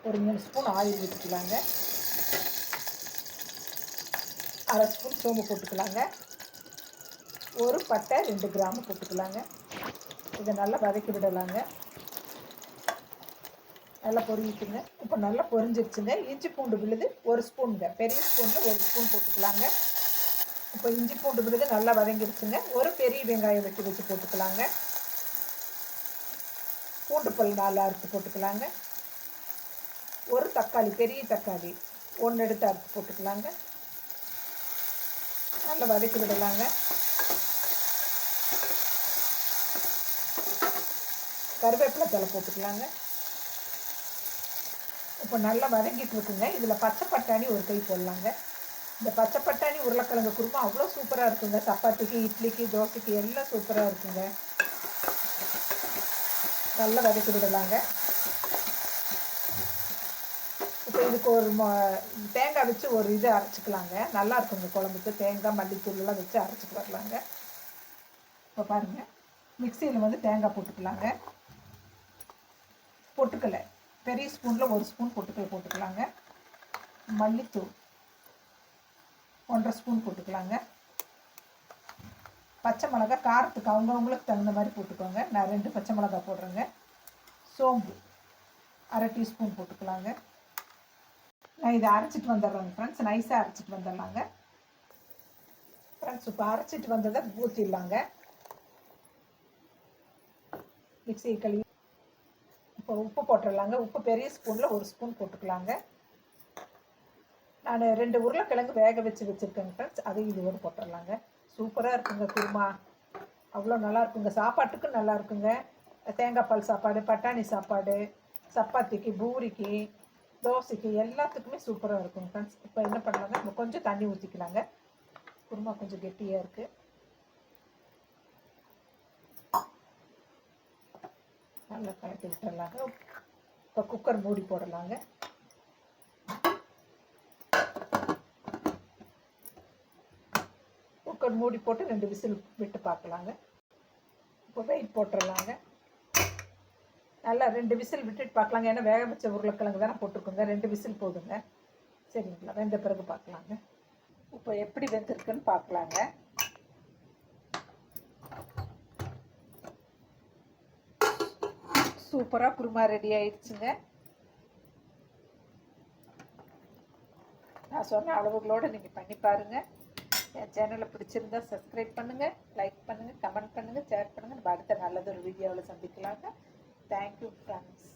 ஒரு 3 spoon oil ஊற்றிக்கலாங்க. அரை spoon சோம்பு போட்டுக்கலாங்க. ஒரு பட்டை 2 கிராம்பு போட்டுக்கலாங்க. இதை நல்லா வதக்கி விடலாங்க. நல்லா பொரியிட்டுங்க. இப்போ நல்லா பொரிஞ்சிருச்சுங்க. இஞ்சி பூண்டு விழுது 1 ஸ்பூனுங்க. பெரிய ஸ்பூனில் 1 ஸ்பூன் போட்டுக்கலாங்க. இப்போ இஞ்சி பூண்டு விழுது நல்லா வதங்கிடுச்சுங்க. ஒரு பெரிய வெங்காயம் வெட்டி வச்சு போட்டுக்கலாங்க. பூண்டு பல் 4 அறுத்து போட்டுக்கலாங்க. ஒரு தக்காளி, பெரிய தக்காளி 1 எடுத்து அறுத்து போட்டுக்கலாங்க. நல்லா வதக்கி விடலாங்க. கருவேப்பிலை தழை போட்டுக்கலாங்க. இப்போ நல்லா வதங்கிட்டு இருக்குங்க. இதில் பச்சை பட்டாணி ஒரு கை போடலாங்க. இந்த பச்சை பட்டாணி உருளைக்கிழங்கு குருமா அவ்வளோ சூப்பராக இருக்குங்க. சப்பாத்திக்கு, இட்லிக்கு, தோசைக்கு எல்லாம் சூப்பராக இருக்குங்க. நல்லா வதக்கி விடலாங்க. இப்போ இதுக்கு ஒரு தேங்காய் வச்சு ஒரு இது அரைச்சிக்கலாங்க. நல்லா இருக்குங்க குழம்புக்கு. தேங்காய், மல்லித்தூள்லாம் வச்சு அரைச்சிட்டு வரலாங்க. இப்போ பாருங்கள், மிக்சியில் வந்து தேங்காய் போட்டுக்கலாங்க. பொட்டுக்கலை பெரிய ஸ்பூனில் 1 ஸ்பூன் பொட்டுக்கலை போட்டுக்கலாங்க. மல்லித்தூள் 1.5 ஸ்பூன் போட்டுக்கலாங்க. பச்சை மிளகா காரத்துக்கு அவங்கவுங்களுக்கு தகுந்த மாதிரி போட்டுக்கோங்க. நான் 2 பச்சை மிளகா போடுறேங்க. சோம்பு அரை டீஸ்பூன் போட்டுக்கலாங்க. நான் இதை அரைச்சிட்டு வந்துடுறேங்க ஃப்ரெண்ட்ஸ். நைஸாக அரைச்சிட்டு வந்துடலாங்க ஃப்ரெண்ட்ஸ். இப்போ அரைச்சிட்டு வந்ததை ஊற்றிடலாங்க. மிக்ஸி கழுவி இப்போ உப்பு போட்டுடலாங்க. உப்பு பெரிய ஸ்பூனில் 1 ஸ்பூன் போட்டுக்கலாங்க. நான் 2 உருளைக்கிழங்கு வேக வச்சு வச்சுருக்கேங்க ஃப்ரெண்ட்ஸ். அதையும் இதோடு போட்டுடலாங்க. சூப்பராக இருக்குங்க குருமா. அவ்வளோ நல்லா இருக்குங்க. சாப்பாட்டுக்கும் நல்லா இருக்குங்க. தேங்காய் பால் சாப்பாடு, பட்டாணி சாப்பாடு, சப்பாத்திக்கு, பூரிக்கு, தோசைக்கு எல்லாத்துக்குமே சூப்பராக இருக்குங்க ஃப்ரெண்ட்ஸ். இப்போ என்ன பண்ணலாங்க, நம்ம கொஞ்சம் தண்ணி ஊற்றிக்கலாங்க. குருமா கொஞ்சம் கெட்டியாக இருக்குது. நல்லா கலக்கி விட்டுடலாங்க. இப்போ குக்கர் மூடி போடலாங்க. குக்கர் மூடி போட்டு 2 விசில் விட்டு பார்க்கலாங்க. இப்போ வெயிட் போட்டுடலாங்க. நல்லா 2 விசில் விட்டுட்டு பார்க்கலாங்க. ஏன்னா வேக வச்ச உருளைக்கிழங்கு தானே போட்டிருக்கோங்க. 2 விசில் போதுங்க. சரிங்களா, வெந்த பிறகு பார்க்கலாங்க. இப்போ எப்படி வெந்திருக்குன்னு பார்க்கலாங்க. சூப்பராக குருமா ரெடி ஆயிடுச்சுங்க. நான் சொன்ன அளவுகளோடு நீங்கள் பண்ணி பாருங்கள். என் சேனலை பிடிச்சிருந்தா சப்ஸ்கிரைப் பண்ணுங்கள், லைக் பண்ணுங்கள், கமெண்ட் பண்ணுங்கள், ஷேர் பண்ணுங்கள். நம்ம அடுத்த நல்லதொரு வீடியோவில் சந்திக்கலாங்க. Thank you friends.